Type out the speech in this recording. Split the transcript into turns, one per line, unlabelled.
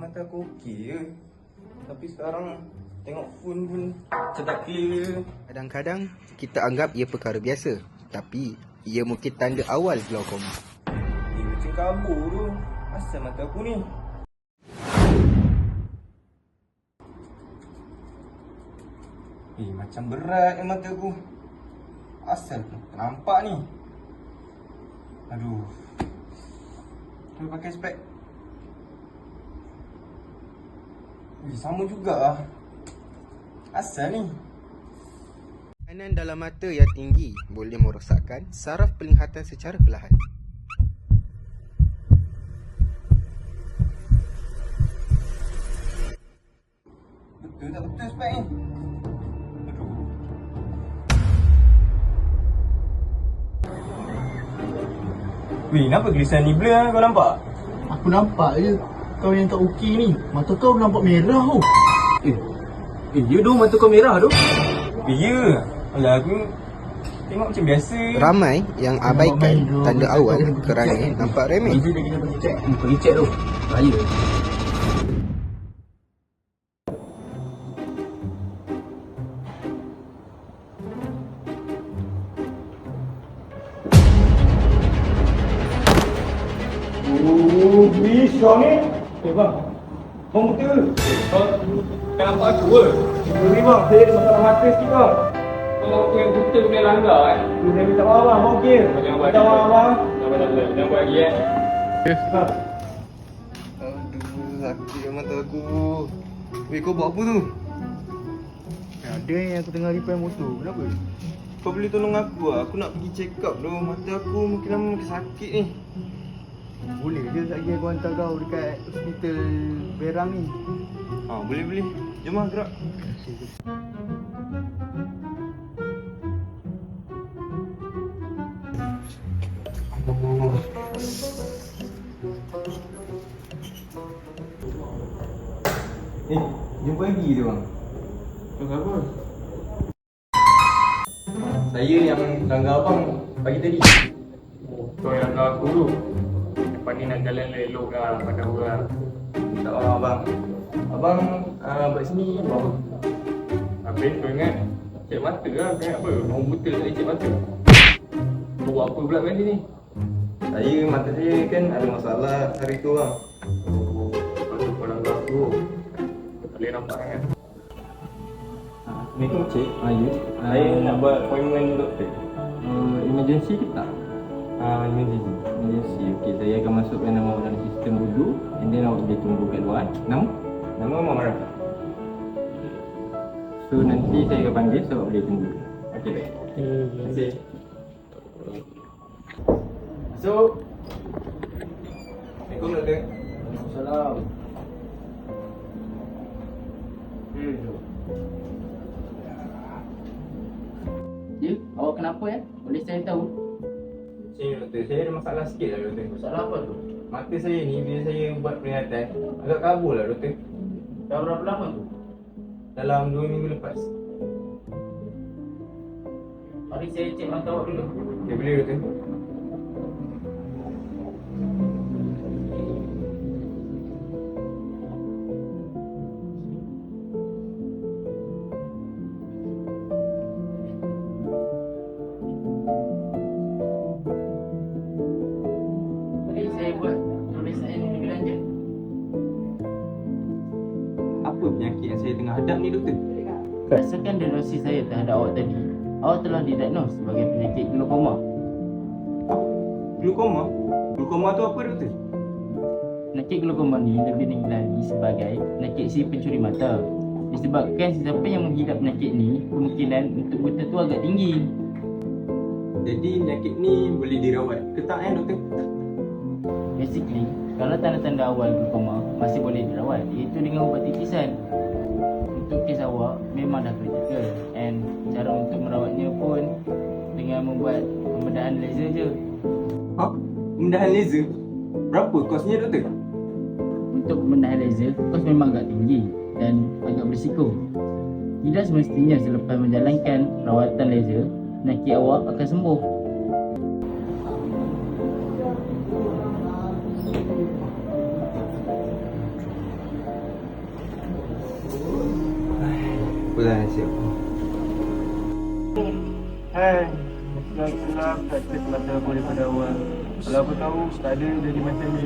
mata aku okey je. Tapi sekarang tengok phone pun macam tak clear.
Kadang-kadang kita anggap ia perkara biasa, tapi ia mungkin tanda awal glaukoma.
Macam kabur tu. Asal mata aku ni? Macam berat ni mata aku. Asal tu tak nampak ni. Aduh. Aku pakai spek. Sama juga lah. Asal ni?
Tekanan dalam mata yang tinggi boleh merosakkan saraf penglihatan secara perlahan.
Betul tak betul spek ni? Aduh. Weh, kenapa gelisan ni blur lah, kau nampak?
Aku nampak je kau yang tak okey ni. Mata kau nampak merah tu.
Ya doh, mata kau merah doh. Ya. Alah, aku tengok macam biasa.
Ramai yang abaikan tanda awal kerana nampak remeh.
Nanti dia kena pergi cek. Pergi cek tu. Bahaya.
Bisa ni. Bang. Bang betul. Bang, tak nampak aku ke? Sorry bang, saya ada masalah mata sikit bang.
Kalau aku yang buta punya langgar kan.
Saya minta maaf bang, bang okey.
Jangan buat
Minta maaf bang.
Jangan buat lagi
Aduh, sakit mata aku. Weh, kau buat apa tu?
Ada yang aku tengah repair motor. Kenapa?
Kau boleh tolong aku lah. Aku nak pergi check up tu. Mata aku makin lama makin sakit ni.
Boleh je sekejap lagi aku hantar kau dekat hospital Berang ni.
Boleh. Jom lah, gerak. Jumpa lagi tu bang.
Tengok apa?
Saya yang langgar abang pagi tadi.
Kau yang langgar aku tu. Lepas ni nak jalan elok lah pada orang.
Minta maaf abang. Abang buat sini apa?
Habis kau ingat cek mata lah. Kau ingat apa? Orang buta tak boleh cek mata. Kau buat apa pula kat sini?
Mata saya kan ada masalah hari tu bang.
Lepas tu kau langgar aku. Tak boleh nampak kan?
Assalamualaikum cik. Ya. Saya nak buat appointment doktor.
Emergency ke tak?
Emergency.
Emergency. Okey, saya akan masukkan nama awak dalam sistem dulu. And then awak boleh tunggu kat luar. Nama?
Nama Muhammad Rafiq.
So nanti saya akan panggil, so awak boleh tunggu.
Okey baik. Terima kasih. So, Assalamualaikum doktor.
Salam.
Ya, awak kenapa ya? Boleh saya tahu?
Doktor, saya ada masalah sikit lah doktor.
Masalah apa tu?
Mata saya ni bila saya buat penglihatan agak kabur lah doktor.
Dah berapa lama tu?
Dalam 2 minggu lepas.
Mari saya cek mata awak dulu.
Okay, boleh doktor?
Mari saya buat pemeriksaan lebih lanjut.
Apa penyakit yang saya tengah hadap ni doktor?
Berdasarkan diagnosis saya terhadap awak tadi, awak telah didiagnos sebagai penyakit glaukoma.
Glaukoma? Glaukoma tu apa doktor?
Penyakit glaukoma ni lebih dikenali sebagai penyakit si pencuri mata. Disebabkan sesiapa yang menghidap penyakit ni, kemungkinan untuk buta tu agak tinggi.
Jadi penyakit ni boleh dirawat ke tak doktor?
Basically, kalau tanda-tanda awal glaukoma masih boleh dirawat, iaitu dengan ubat titisan. Untuk kes awak memang dah kritikal, and cara untuk merawatnya pun dengan membuat pembedahan laser je.
Pembedahan laser? Berapa kosnya doktor?
Untuk pembedahan laser, kos memang agak tinggi dan agak berisiko. Tidak semestinya selepas menjalankan rawatan laser, penyakit awak akan sembuh.
lah nasib aku.
Hai, Alhamdulillah tak test mata aku daripada awal. Kalau aku tahu tak ada jadi macam ni.